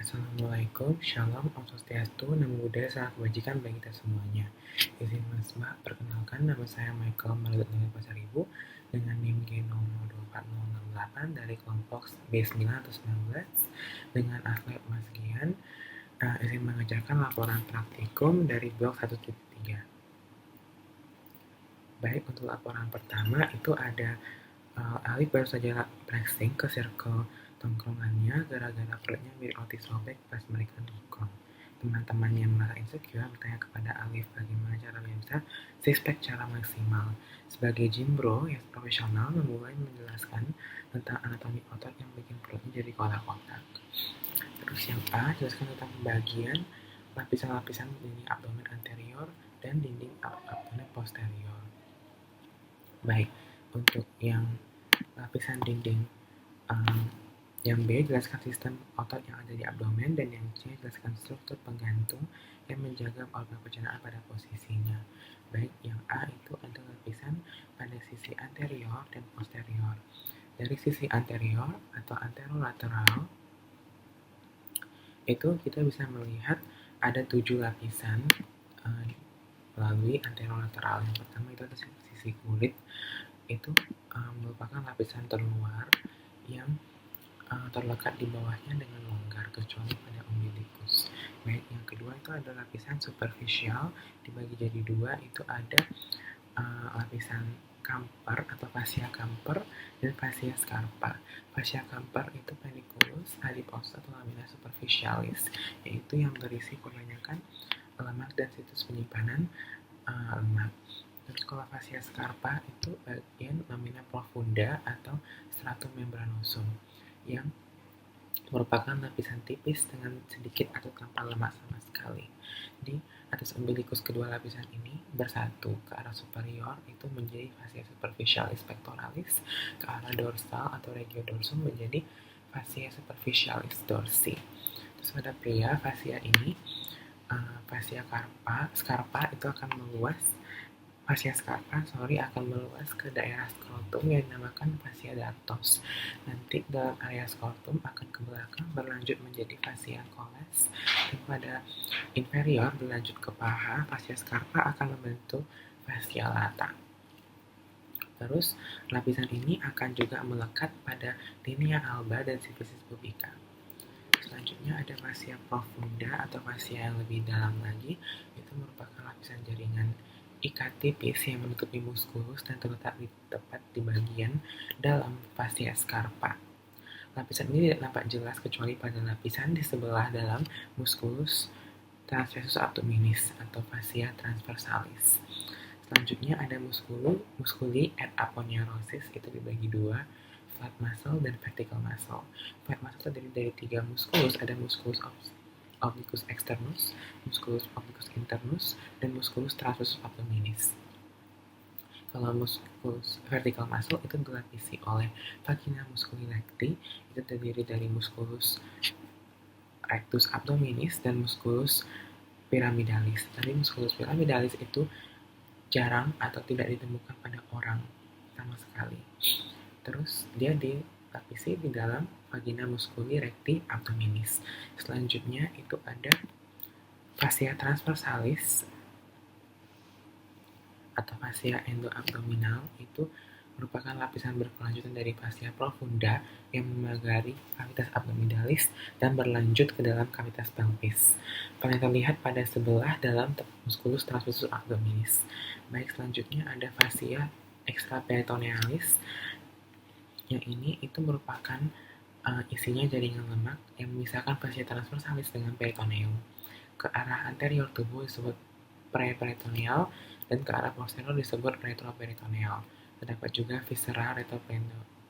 Assalamualaikum, Shalom, Om Swastiastu, Namo Buddhaya, Salam Kebajikan bagi kita semuanya. Izin Mas Mbak, perkenalkan nama saya Michael Malut Ningrat Pasaribu dengan NIM G0024068 dari kelompok B9 atau 19 dengan akhlak Mas Gian. Izin mengerjakan laporan praktikum dari blok 1.3. Baik, untuk laporan pertama itu ada Alif baru saja flexing ke circle tongkrongannya gara-gara perutnya mirip roti sobek pas mereka nongkrong. Teman-teman yang merasa insecure bertanya kepada Alif bagaimana cara bisa six pack secara maksimal. Sebagai gym bro yang profesional memulai menjelaskan tentang anatomi otot yang bikin perutnya jadi kotak-kotak. Terus yang A, jelaskan tentang pembagian lapisan-lapisan dinding abdomen anterior dan dinding abdomen posterior. Baik, untuk yang lapisan dinding yang B, jelaskan sistem otot yang ada di abdomen, dan yang C, jelaskan struktur penggantung yang menjaga organ pencernaan pada posisinya. Baik, yang A itu ada lapisan pada sisi anterior dan posterior. Dari sisi anterior atau anterolateral itu kita bisa melihat ada 7 lapisan melalui anterolateral. Yang pertama itu ada sisi kulit, itu merupakan lapisan terluar yang terlekat di bawahnya dengan longgar kecuali pada umbilikus. Baik, yang kedua itu ada lapisan superficial, dibagi jadi dua, itu ada lapisan kamper atau fascia kamper dan fascia scarpa. Fascia kamper itu pendiculus, adipose atau lamina superficialis, yaitu yang berisi kebanyakan lemak dan situs penyimpanan lemak. Terus kalau fascia scarpa itu bagian lamina profunda atau stratum membranosum yang merupakan lapisan tipis dengan sedikit atau tanpa lemak sama sekali. Di atas umbilikus kedua lapisan ini bersatu ke arah superior itu menjadi fascia superficialis pectoralis, ke arah dorsal atau regiodorsum menjadi fascia superficialis dorsi. Terus pada pria fascia ini fascia scarpa itu akan meluas. Fascia scarpa akan meluas ke daerah skrotum yang dinamakan fascia dartos. Nanti dalam area skrotum akan ke belakang berlanjut menjadi fascia coles, dan pada inferior berlanjut ke paha. Fascia scarpa akan membentuk fascia lata. Terus lapisan ini akan juga melekat pada linea alba dan sifisis pubica. Selanjutnya ada fascia profunda atau fascia yang lebih dalam lagi, itu merupakan lapisan jaringan ikat tipis yang menutupi muskulus dan terletak tepat di bagian dalam fascia scarpa. Lapisan ini tidak nampak jelas kecuali pada lapisan di sebelah dalam muskulus transversus abdominis atau fascia transversalis. Selanjutnya ada musculi et aponeurosis, itu dibagi dua, flat muscle dan vertical muscle. Flat muscle terdiri dari 3 muskulus, ada musculus obliquus externus, musculus obliquus internus, dan musculus transversus abdominis. Kalau musculus vertical muscle itu dilapisi oleh vagina musculi recti, itu terdiri dari musculus rectus abdominis dan musculus pyramidalis. Tapi musculus pyramidalis itu jarang atau tidak ditemukan pada orang sama sekali. Terus dia dilapisi di dalam vagina musculi recti abdominis. Selanjutnya itu ada fascia transversalis atau fascia endoabdominal, itu merupakan lapisan berkelanjutan dari fascia profunda yang memagari cavitas abdominalis dan berlanjut ke dalam cavitas pelvis. Paling terlihat pada sebelah dalam musculus transversus abdominis. Baik, selanjutnya ada fascia extraperitonealis. Yang ini itu merupakan isinya jaringan lemak yang memisahkan fascia transversalis dengan peritoneum. Ke arah anterior tubuh disebut preperitoneal dan ke arah posterior disebut retroperitoneal. Terdapat juga viscera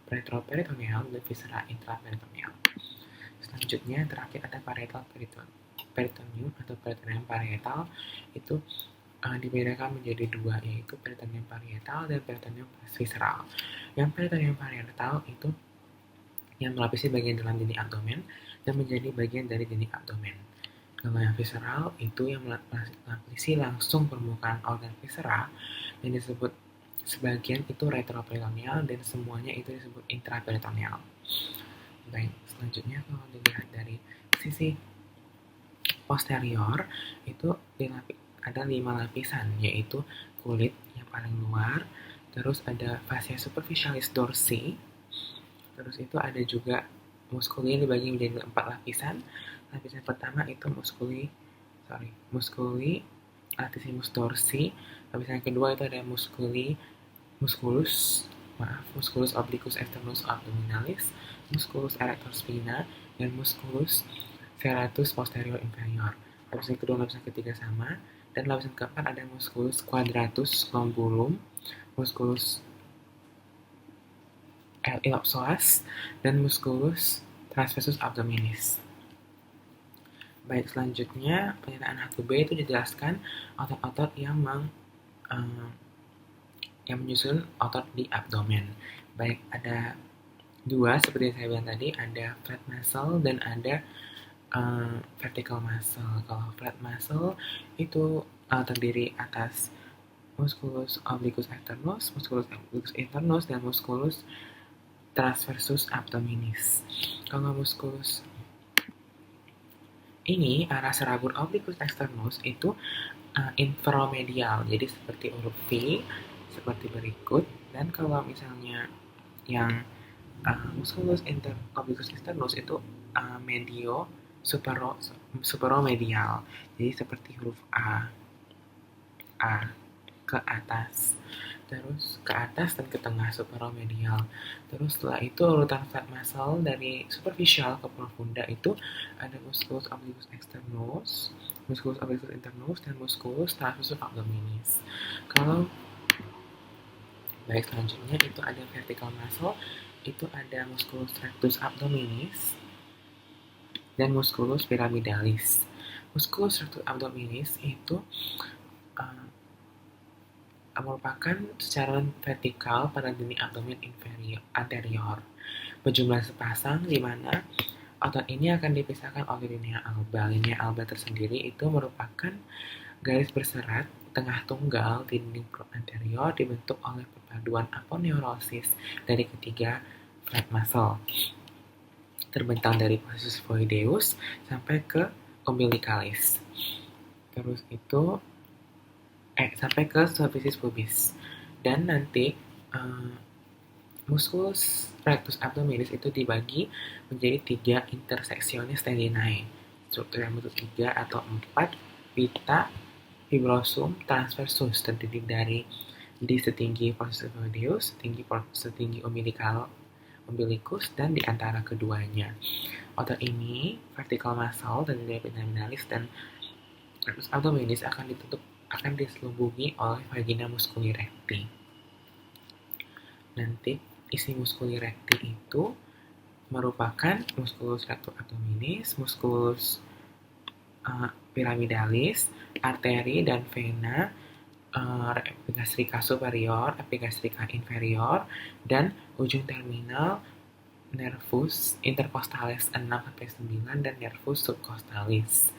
retroperitoneal dan viscera intraperitoneal. Selanjutnya terakhir ada parietal peritoneum atau peritoneum parietal, itu dibedakan menjadi dua, yaitu peritoneum parietal dan peritoneum visceral. Yang peritoneum parietal itu yang melapisi bagian dalam dinding abdomen dan menjadi bagian dari dinding abdomen. Kalau yang visceral itu yang melapisi langsung permukaan organ viscera yang disebut sebagian itu retroperitoneal dan semuanya itu disebut intraperitoneal. Baik, selanjutnya kalau dilihat dari sisi posterior itu ada 5 lapisan, yaitu kulit yang paling luar, terus ada fascia superficialis dorsi, terus itu ada juga muskuli yang dibagi menjadi 4 lapisan. Lapisan pertama itu muskuli latissimus dorsi. Lapisan kedua itu ada musculus obliquus externus abdominalis, musculus erector spina, dan musculus serratus posterior inferior. Lapisan kedua, lapisan ketiga sama, dan lapisan keempat ada musculus quadratus longulum, musculus iliopsoas, dan musculus transversus abdominis. Baik, selanjutnya pernyataan 1B itu dijelaskan otot-otot yang menyusun otot di abdomen. Baik, ada 2 seperti yang saya bilang tadi, ada flat muscle dan ada vertical muscle. Kalau flat muscle itu terdiri atas musculus obliquus externus, musculus obliquus internus, dan musculus transversus abdominis. Kalau musculus ini arah serabut obliquus externus itu inferomedial, jadi seperti huruf V, seperti berikut. Dan kalau misalnya yang musculus obliquus externus itu medio superomedial, jadi seperti huruf A ke atas, terus ke atas dan ke tengah, superomedial. Terus setelah itu urutan flat muscle dari superficial ke profunda itu ada musculus obliquus externus, musculus obliquus internus, dan musculus transversus abdominis. Kalau baik, selanjutnya itu ada vertical muscle, itu ada musculus rectus abdominis dan musculus pyramidalis. Musculus rectus abdominis itu merupakan secara vertikal pada dinding abdomen anterior, berjumlah sepasang, di mana otot ini akan dipisahkan oleh linea alba. Linea alba tersendiri itu merupakan garis berserat tengah tunggal di dinding perut anterior dibentuk oleh perpaduan aponeurosis dari ketiga flat muscle, terbentang dari processus voideus sampai ke umbilicalis. Terus itu sampai ke superficies pubis. Dan nanti musculus rectus abdominis itu dibagi menjadi 3 intersectionis tendinae, struktur yang bentuk 3 atau 4 pita fibrosum transversus, terdiri dari di setinggi processus voideus, setinggi umbilicus, dan di antara keduanya. Otot ini, vertical muscle dan epidermis dan rectus abdominis akan diselubungi oleh vagina musculi recti. Nanti isi musculi recti itu merupakan musculus rectus abdominis, musculus pyramidalis, arteri dan vena, epigastrika superior, epigastrika inferior, dan ujung terminal nervus intercostalis 6-9 dan nervus subcostalis.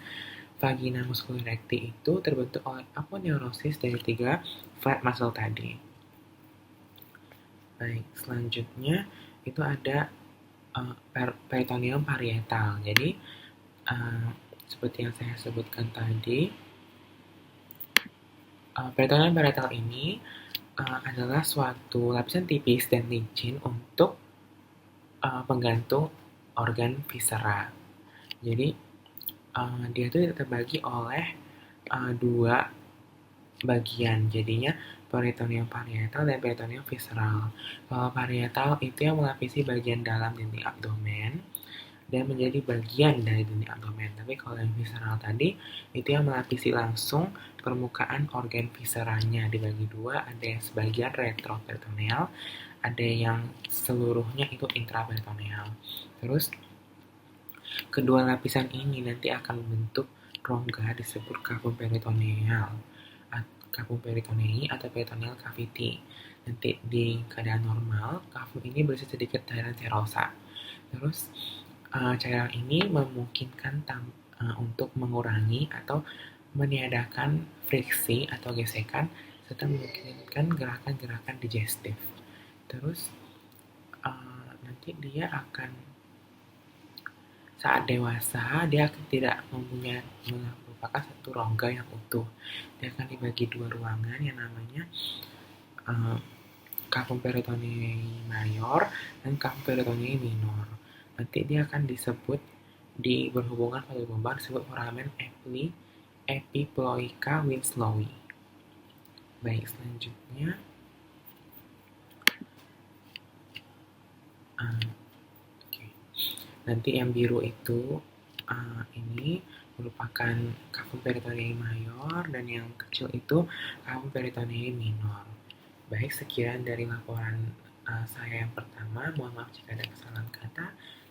Vagina musculi recti itu terbentuk oleh aponeurosis dari 3 flat muscle tadi. Baik, selanjutnya itu ada peritoneum parietal. Jadi seperti yang saya sebutkan tadi, peritoneum parietal ini adalah suatu lapisan tipis dan licin untuk penggantung organ viscera. Jadi dia itu terbagi oleh 2 bagian, jadinya peritoneum parietal dan peritoneum visceral. Kalau parietal itu yang melapisi bagian dalam dinding abdomen dan menjadi bagian dari dinding abdomen. Tapi kalau yang visceral tadi itu yang melapisi langsung permukaan organ visceranya. Dibagi 2, ada yang sebagian retroperitoneal, ada yang seluruhnya itu intraperitoneal. Terus kedua lapisan ini nanti akan membentuk rongga disebut cavum peritonei atau peritoneal cavity. Nanti di keadaan normal, cavum ini berisi sedikit cairan serosa. Terus cairan ini memungkinkan untuk mengurangi atau meniadakan friksi atau gesekan serta memungkinkan gerakan-gerakan digestif. Terus nanti dia akan Saat dewasa, dia akan tidak merupakan satu rongga yang utuh. Dia akan dibagi dua ruangan yang namanya cavum peritonei mayor dan cavum peritonei minor. Nanti dia akan disebut berhubungan pada lumbar disebut foramen epiploica winslowi. Baik, selanjutnya nanti yang biru itu ini merupakan cavum peritonei mayor dan yang kecil itu cavum peritonei minor. Baik, sekian dari laporan saya yang pertama. Mohon maaf jika ada kesalahan kata.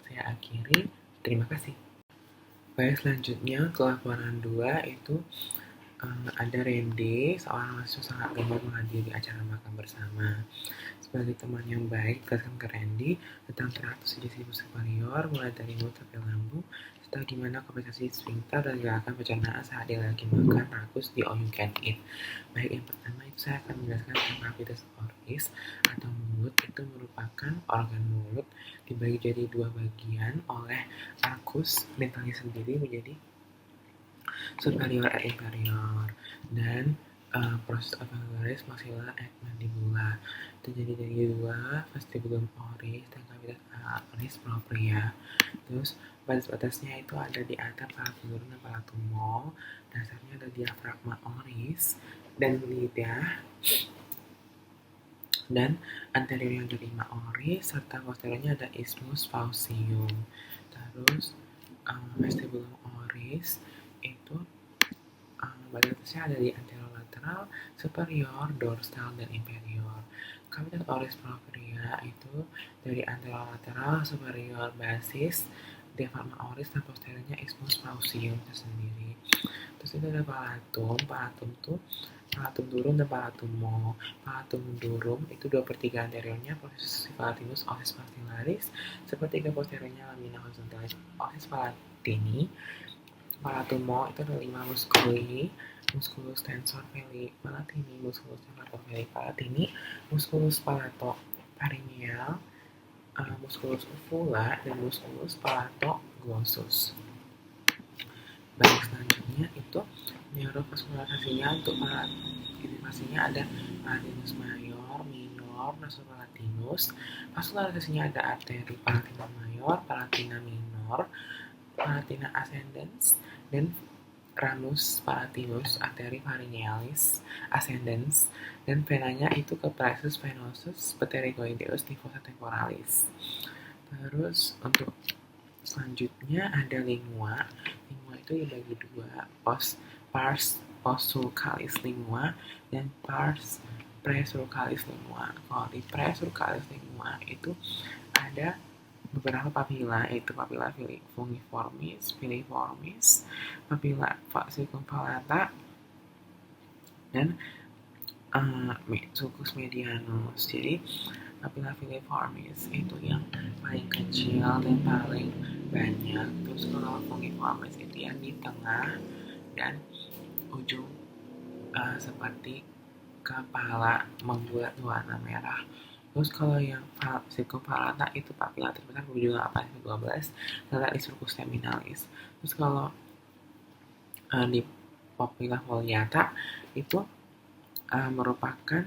Saya akhiri. Terima kasih. Baik, selanjutnya ke laporan 2 itu ada Randy, seorang mahasiswa sangat gemar menghadiri acara makan bersama. Sebagai teman yang baik, jelaskan ke Randy tentang teratur sugesti superior, mulai dari mulut sampai lambung, serta gimana kompensasi sphincter dan gerakan pencernaan saat dia lagi makan rakus di all you can eat. Baik, yang pertama itu saya akan menjelaskan tentang cavitas oris atau mulut. Itu merupakan organ mulut dibagi jadi dua bagian oleh arcus dentalnya sendiri menjadi superior and inferior, dan proses alveolaris maxilla and mandibula terjadi dari dua vestibulum oris dan cavitas oris propria. Terus batas-batasnya itu ada di atas palatum durum dan palatum mol. Dasarnya ada diafragma oris dan lidah, dan anteriornya ada lima oris serta posteriornya ada isthmus faucium. Terus vestibulum oris itu batasnya ada di anterolateral, superior, dorsal, dan inferior. Cavitas oris propria itu dari anterolateral, superior, basis, diafragma oris, dan posteriornya isthmus faucium tersendiri. Terus itu ada palatum. Palatum itu palatum durum dan palatum mol. Palatum durum itu 2/3 anteriornya posisi palatinus osis pastillaris, 1/3 posteriornya lamina horizontalis osis palatini. Palatum mol itu ada 5 muskuli: musculus tensor veli palatini, musculus tensor veli palatini, musculus palato perineal, musculus uvula, dan musculus palato glossus. Baik, selanjutnya itu neurovaskularisasinya. Untuk inovasinya ada palatinus mayor, minor, nasopalatinus. Vaskularisasinya ada arteri palatina mayor, palatina minor, palatina ascendens, dan ramus palatinus, arteri pharyngealis ascendens, dan venanya itu ke plexus venosus pterygoideus diffusa temporalis. Terus untuk selanjutnya ada lingua. Lingua itu dibagi dua, pars postsulcalis lingua dan pars presulcalis lingua. Kalau di presulcalis lingua itu ada beberapa papila, yaitu papila fungiformis, filiformis, papila circumvallata, dan sulcus medianus. Jadi papila filiformis itu yang paling kecil dan paling banyak. Terus kalau fungiformis itu yang di tengah dan ujung seperti kepala membuat warna merah. Terus kalau yang circumvallata itu papila terbesar berjumlah 8-12 terletak di sulcus terminalis. Terus kalau di papila foliata itu merupakan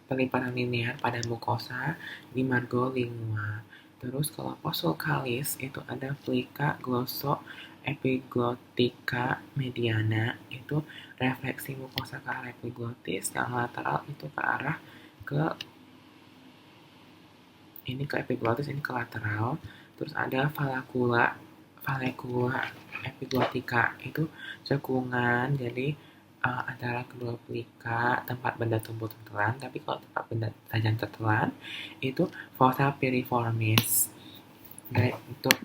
pelipatan linear pada mukosa di margo lingua. Terus kalau postsulcalis itu ada plica glosso epiglottica mediana, itu refleksi mukosa ke arah epiglotis, yang lateral itu ke arah ke epiglotis, ini ke lateral. Terus ada vallecula epiglotica, itu cekungan, jadi antara kedua plika tempat benda tumbuh tertelan. Tapi kalau tempat benda tajam tertelan itu fossa piriformis. Dan untuk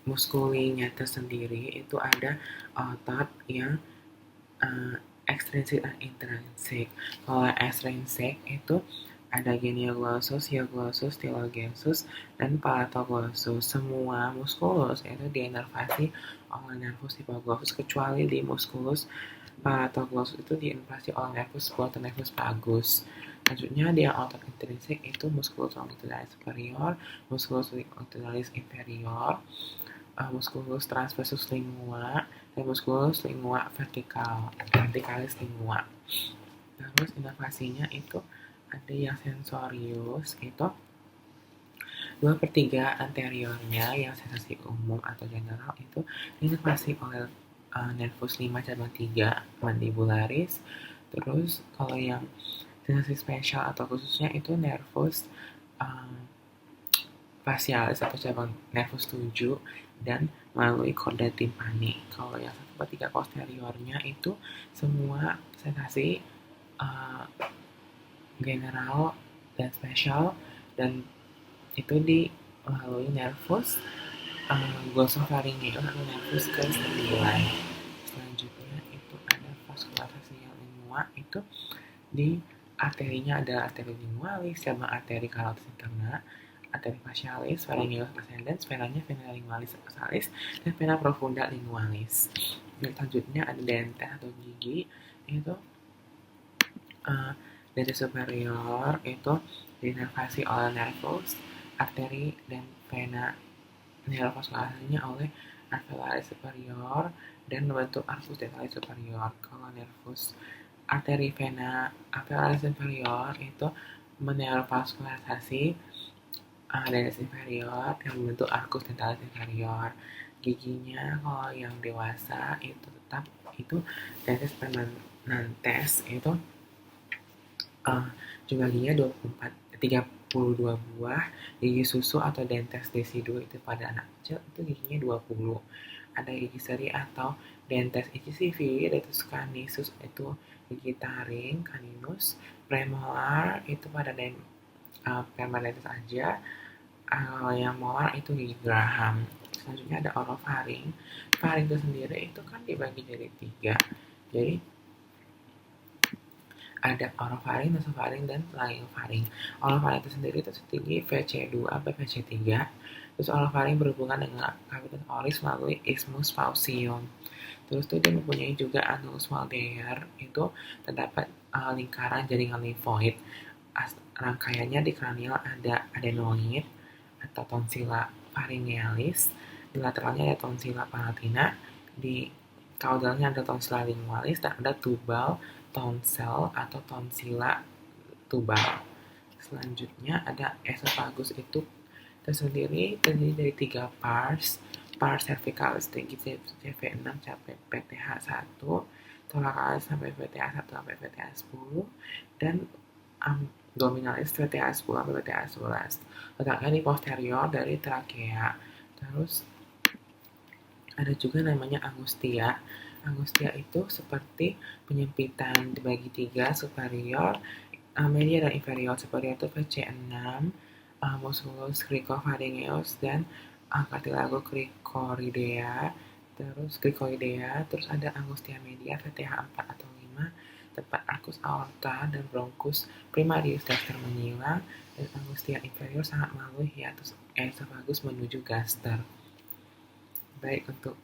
muskulinya tersendiri itu ada otot yang ekstrinsik dan intrinsik. Kalau ekstrinsik itu ada genioglossus, hyoglossus, styloglossus, dan palatoglossus. Semua muskulus itu diinervasi oleh nervus hipoglossus, kecuali di muskulus palatoglossus itu diinervasi oleh nervus vagus. Selanjutnya dia otot intrinsik itu musculus longitudinalis superior, musculus longitudinalis inferior, musculus transversus lingua, dan musculus lingua verticalis lingua. Terus inovasinya itu ada yang sensorius itu 2/3 anteriornya yang sensasi umum atau general itu diinovasi oleh nervus 5 cabang 3 mandibularis. Terus kalau yang sensasi spesial atau khususnya itu nervus facialis atau cabang nervus 7 dan melalui korda timpani. Kalau yang 1/3 posteriornya itu semua sensasi general dan spesial, dan itu melalui nervus glossopharyngeus atau nervus ke-9. Selanjutnya itu ada vaskulatasi lingua, itu di arterinya ada arteri lingualis, cabang arteri carotis interna, arteri facialis, pharyngeus ascendens, venanya vena lingualis osalis, dan vena profunda lingualis. Dan selanjutnya ada dentes atau gigi, itu dari superior itu diinervasi oleh nervus, arteri, dan vena. Nervaskulasnya oleh alveoli superior dan membentuk arcus dentalis superior. Kalau nervus arteri vena alveoli superior itu menervaskulasasi dentalis inferior yang membentuk arcus dentalis inferior. Giginya kalau yang dewasa itu tetap itu dentes permanentes itu jumlah giginya 32 buah. Gigi susu atau dentes deciduo itu pada anak kecil itu giginya 20. Ada gigi seri atau dentes incisivi, dentes canisus itu gigi taring, caninus, premolar itu pada permanentes aja. Kalau yang molar itu gigi Graham. Selanjutnya ada orofaring. Faring itu sendiri itu kan dibagi jadi 3. Jadi ada orofaring, nasofaring, dan laryngofaring. Orofaring itu sendiri itu setinggi VC2 sampai VC3. Terus orofaring berhubungan dengan cavitas oris melalui isthmus faucium. Terus itu dia mempunyai juga annulus Waldeyer, itu terdapat lingkaran jaringan limfoid. Rangkaiannya di kranial ada adenoid atau tonsilla pharyngealis, di lateralnya ada tonsilla palatina, di caudalnya ada tonsilla lingualis, dan ada tubal tonsel atau tonsilla tubal. Selanjutnya ada esophagus, itu terdiri dari 3 pars cervicalis tinggi CV6 sampai PTH1, thoracalis sampai PTH1 sampai PTH10, dan abdominalis PTH10 sampai PTH11. Letaknya di posterior dari trakea. Terus ada juga namanya angustia. Angustia itu seperti penyempitan dibagi 3, superior, media, dan inferior. Superior itu VC6, musculus cricopharyngeus, dan cartilago cricoidea. Terus ada angustia media VTH4 atau 5, tempat arcus aorta dan bronchus primarius dexter menyilang, dan angustia inferior sangat melalui hiatus esophagus menuju gaster. Baik, untuk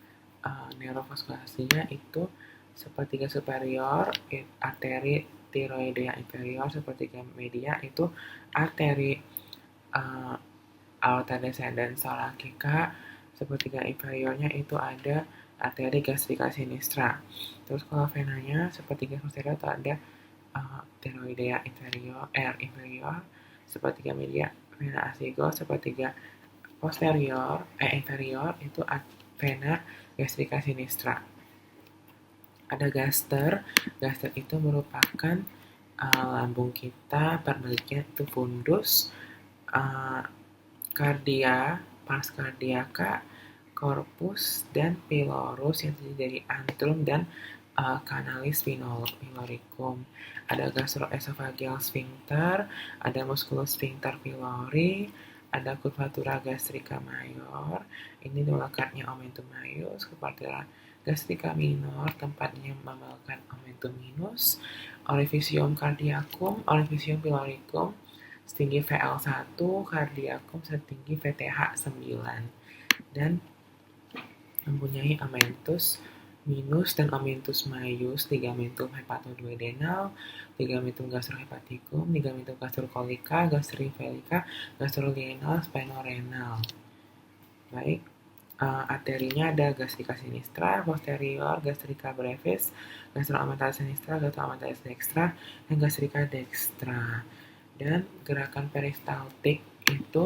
neurovaskulasinya itu sepertiga superior arteri tiroidea inferior, sepertiga media itu arteri aorta descendens thoracica, sepertiga inferiornya itu ada arteri gastrica sinistra. Terus kalau venanya sepertiga posterior itu ada tiroidea inferior, sepertiga media vena asigo, sepertiga posterior inferior itu vena gastrica sinistra. Ada gaster. Gaster itu merupakan lambung kita, perbaliknya itu fundus, kardia, pars cardiaca, corpus, dan pylorus yang terdiri dari antrum dan canalis pyloricum. Ada gastroesophageal sphincter, ada musculus sphincter pylori, ada curvatura gastrica major, ini melekatnya omentum maius, curvatura gastrica minor, tempatnya memamerkan omentum minus, orificium cardiacum, orificium pyloricum, setinggi VL1, cardiacum setinggi VTH9, dan mempunyai amentus minus dan omentus maius, ligamentum hepatoduodenal, ligamentum gastrohepatikum, ligamentum gastrocolica, gastrifelica, gastrolienal, spinorenal. Baik, arterinya ada gastrica sinistra, posterior, gastrica brevis, gastroamentalis sinistra, gastroamentalis dextra, dan gastrica dextra. Dan gerakan peristaltik itu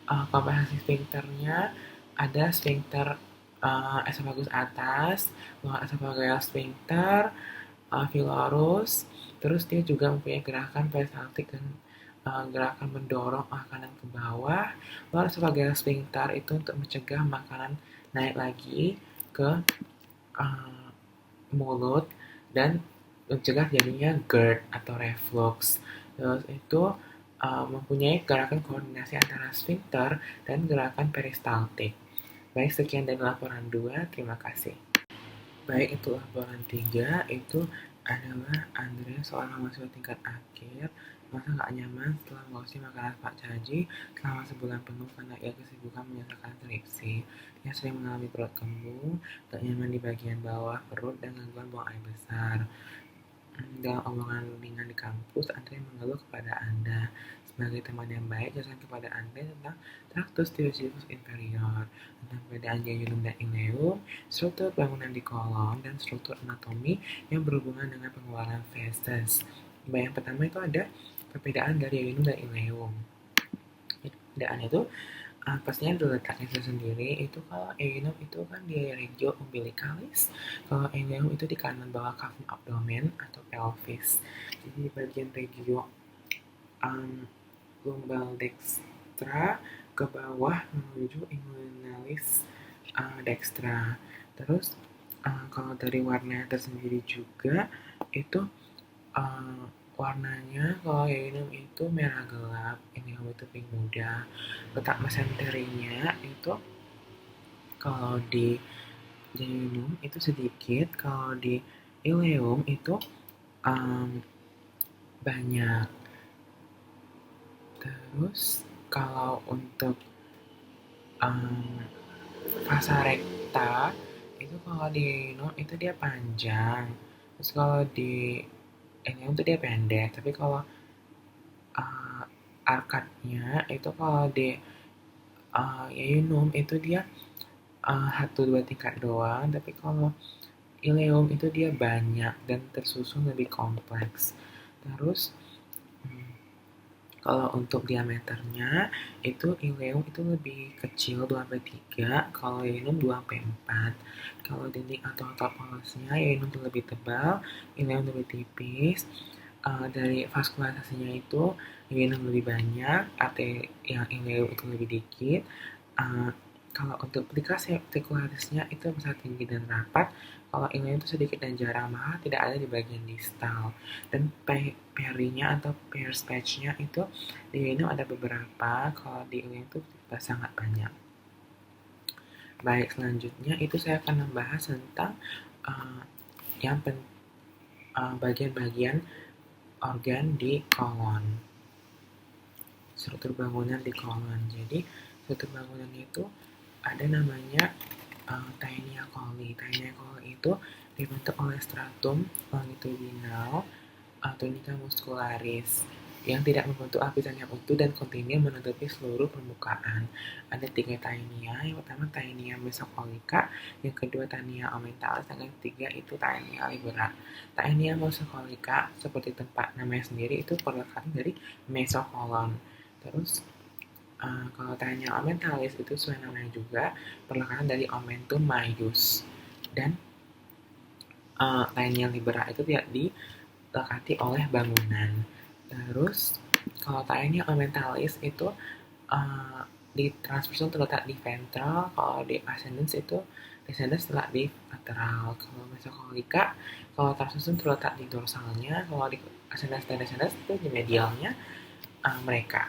kompensasi sphincternya ada sphincter esophagus atas, esophageal sphincter, pylorus. Terus dia juga mempunyai gerakan peristaltik dan gerakan mendorong makanan ke bawah. Lalu esophageal sphincter itu untuk mencegah makanan naik lagi ke mulut dan mencegah jadinya GERD atau reflux. Terus itu mempunyai gerakan koordinasi antara sphincter dan gerakan peristaltik. Baik, sekian dari laporan 2. Terima kasih. Baik, itu laporan 3. Itu adalah Andre, seorang mahasiswa tingkat akhir, merasa nggak nyaman setelah mengonsumsi makanan Pak Caji selama sebulan penuh karena ia kesibukan menyelesaikan skripsi. Ia sering mengalami perut kembung, tak nyaman di bagian bawah perut, dan gangguan buang air besar. Dalam omongan ringan di kampus, Andre mengeluh kepada Anda. Sebagai teman yang baik, jelaskan kepada Anda tentang traktus tibiosus inferior, tentang perbedaan jejunum dan ileum, struktur bangunan di kolon, dan struktur anatomi yang berhubungan dengan pengeluaran feses. Yang pertama itu ada perbedaan dari jejunum dan ileum. Perbedaan itu pastinya ada letaknya sendiri. Itu kalau jejunum itu kan di regio umbilicalis, kalau ileum itu di kanan bawah cavum abdomen atau pelvis. Jadi di bagian regio lumbal dextra ke bawah menuju inguinalis dextra. Terus kalau dari warna tersendiri juga itu warnanya kalau jejunum itu merah gelap, ileum itu pink muda. Letak mesenterinya itu kalau di jejunum itu sedikit, kalau di ileum itu banyak. Terus kalau untuk fasa rekta itu kalau di jejunum itu dia panjang. Terus kalau di ileum itu dia pendek. Tapi kalau arkadnya itu kalau di jejunum itu dia 1-2 tingkat doang, tapi kalau ileum itu dia banyak dan tersusun lebih kompleks. Terus kalau untuk diameternya itu ileum itu lebih kecil 2-3, kalau jejunum 2-4. Kalau dinding atau otot polosnya jejunum itu lebih tebal, ileum lebih tipis. Dari vaskularisasinya itu jejunum lebih banyak, yang ileum itu lebih dikit. Kalau untuk aplikasi artikularisnya itu besar, tinggi, dan rapat. Kalau ileum itu sedikit dan jarang, malah tidak ada di bagian distal. Dan perinya atau Peyer's patch-nya itu di jejunum ada beberapa, kalau di ileum itu sangat banyak. Baik, selanjutnya itu saya akan membahas tentang bagian-bagian organ di kolon. Struktur bangunan di kolon. Jadi struktur bangunan itu ada namanya Taenia coli. Taenia coli itu dibentuk oleh stratum longitudinal tunica muscularis yang tidak membentuk lapisan yang utuh dan kontinu menutupi seluruh permukaan. Ada 3 taenia. Yang pertama taenia mesocolica, yang kedua taenia aumentalis, dan yang ketiga itu taenia libera. Taenia mesocolica seperti tempat namanya sendiri itu perlekatan dari mesokolon. Terus kalau taenia aumentalis itu sesuai namanya juga perlekatan dari omentum maius. Dan taenia libera itu tidak dilekati oleh bangunan. Terus kalau taenia aumentalis itu di transversus terletak di ventral, kalau di ascendens itu descendens terletak di lateral. Kalau mesocolica, kalau transversus terletak di dorsalnya, kalau di ascendens dan descendens itu di medialnya mereka.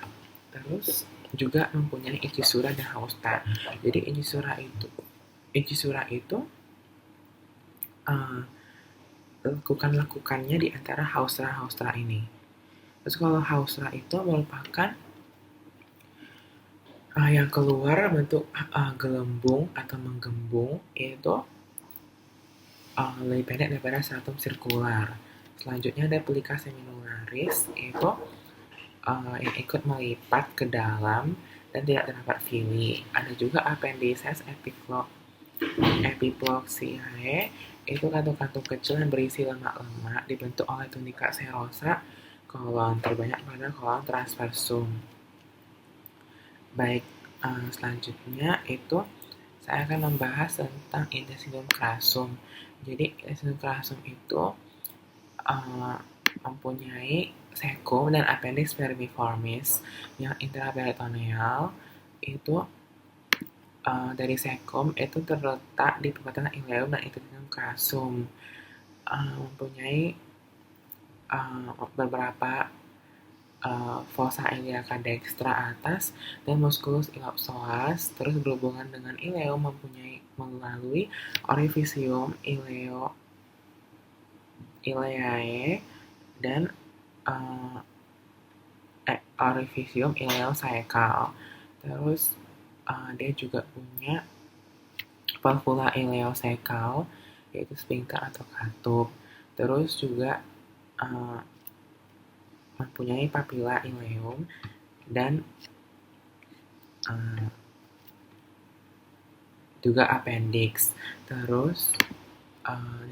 Terus juga mempunyai incisura dan hausta. Jadi incisura itu lekukannya di antara haustra ini. Terus kalau haustra itu merupakan yang keluar bentuk gelembung atau menggembung, yaitu lebih pendek daripada stratum sirkular. Selanjutnya ada pelika seminularis, itu yang ikut melipat ke dalam dan tidak terdapat villi. Ada juga appendices epiploxiae, itu kantung-kantung kecil yang berisi lemak-lemak dibentuk oleh tunika serosa kolon, terbanyak pada kolon transversum. Baik, selanjutnya itu saya akan membahas tentang intestinum crassum. Jadi intestinum crassum itu mempunyai sekum dan appendix vermiformis yang intraperitoneal. Itu dari sekum itu terletak di perbatasan ileum dan intestinum crassum, mempunyai beberapa fossa iliaca dextra atas dan musculus iliopsoas, terus berhubungan dengan ileum melalui orifisium ileae dan orifisium ileocaecal. Terus dia juga punya valvula ileocaecal, yaitu sphincter atau katup. Terus juga mempunyai papilla ileum dan juga appendix. Terus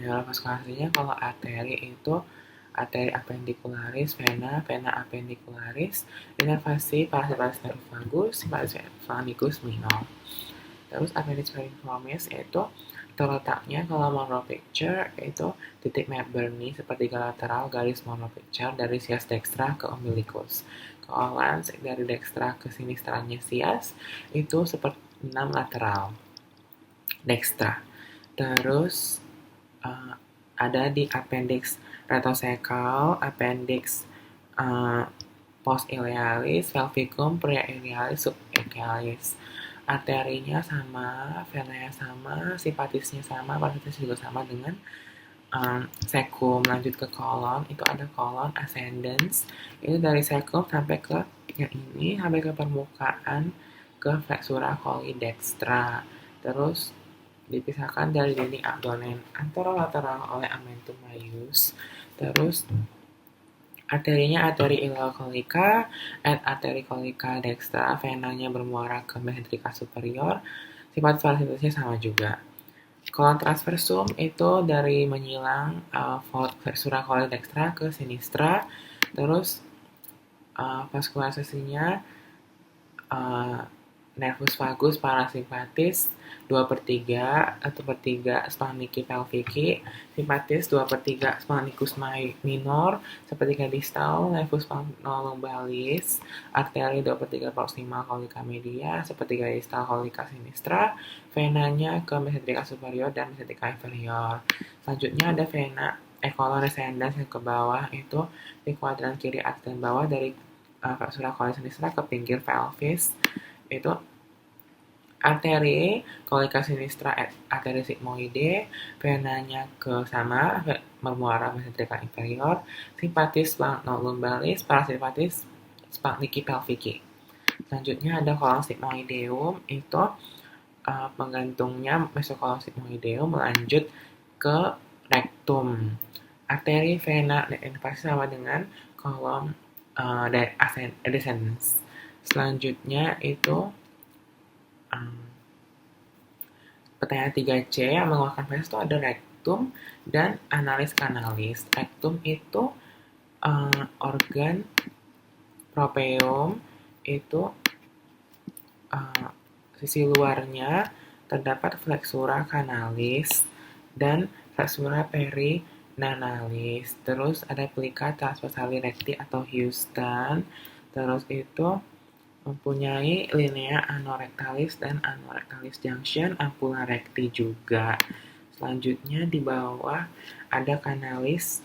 neurovaskulasinya kalau arteri itu arteri appendicularis, vena appendicularis, inervasi parasimpatis nervus vagus, simpatis vagus minor. Terus appendix vermiformis itu terletaknya kalau mono picture itu titik Mabern seperti lateral garis mono picture dari sias dextra ke umbilicus. Kalau lens dari dextra ke sinistranya sias itu seperti 6 lateral dextra. Terus ada di appendix retocecal, appendix post ilealis, pelvicum, preilealis, subaquialis. Arterinya sama, venanya sama, simpatisnya sama, parasitisnya juga sama dengan sekum. Lanjut ke kolon, itu ada kolon ascendens, itu dari sekum sampai ke yang ini, sampai ke permukaan ke flexura coli dextra. Terus dipisahkan dari dinding abdomen anterolateral oleh amentum maius. Terus arterinya arteri ileocolica, arteri colica dextra, venanya bermuara ke mesenterica superior, simpatis parasitisnya sama juga. Kolon transversum itu dari menyilang flexura coli dextra ke sinistra. Terus vaskularisasinya nervus vagus parasimpatis 2/3 1/3 splanchnici pelvici, simpatis 2/3 splanchnicus minor, 1/3 distal nervus lumbalis, arteri 2/3 proximal colica media, 1/3 distal colica sinistra, venanya ke mesenterica superior dan mesenterica inferior. Selanjutnya ada vena colon descendens yang ke bawah, itu di kuadran kiri atas dan bawah dari flexura coli sinistra ke pinggir pelvis. Itu arteri colica sinistra, arteri sigmoide, venanya ke sama bermuara mesenterica inferior, simpatis lumbalis, parasimpatis splanchnici pelvici. Selanjutnya ada kolon sigmoideum, itu penggantungnya mesokolon sigmoideum melanjut ke rektum. Arteri, vena, dan inervasi sama dengan kolom descendens. Selanjutnya itu pertanyaan 3C yang mengeluarkan feses itu ada rektum dan analis kanalis. Rektum itu organ propeum, itu sisi luarnya terdapat flexura canalis dan flexura perinanalis. Terus ada pelika transversali recti atau Houston. Terus itu mempunyai linea anorectalis dan anorectalis junction, ampulla recti juga. Selanjutnya di bawah ada kanalis,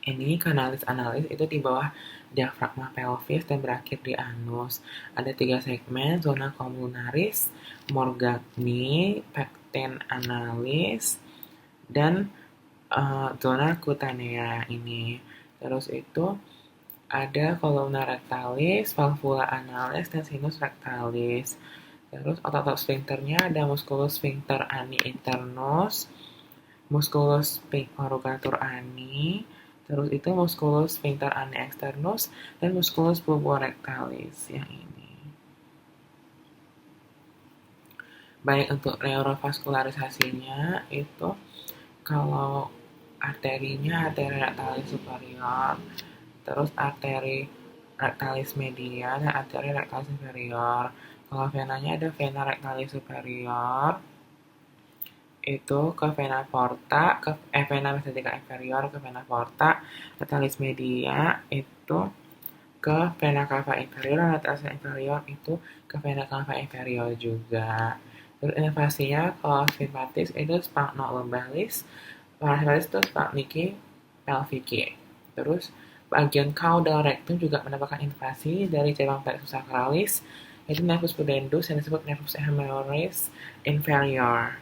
ini kanalis analis itu di bawah diafragma pelvis dan berakhir di anus. Ada 3 segmen, zona communaris, Morgagni, pecten analis, dan zona cutanea ini. Terus itu ada columna rectalis, valvula analis, dan sinus rectalis. Terus otot-otot sphincternya ada musculus sphincter ani internus, musculus sphincter ani, terus itu musculus sphincter ani externus, dan musculus puborectalis yang ini. Baik untuk neurovaskularisasinya itu kalau arterinya arteri rectalis superior, terus arteri rectalis media dan arteri rectalis inferior. Kalau venanya ada vena rectalis superior itu ke vena porta, vena mesenterica inferior ke vena porta, rectalis media itu ke vena cava inferior, dan rectalis inferior itu ke vena cava inferior juga. Terus inervasinya kalau simpatis itu sphagmolumbalis, parasimpatis itu sphagmici pelvici. Terus bagian caudal rectum juga mendapatkan invasi dari cabang plexus sacralis, yaitu nervus pudendus yang disebut nervus femoris inferior.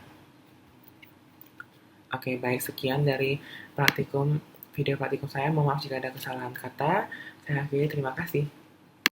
Oke, baik, sekian dari video praktikum saya. Mohon maaf jika ada kesalahan kata. Saya akhiri, terima kasih.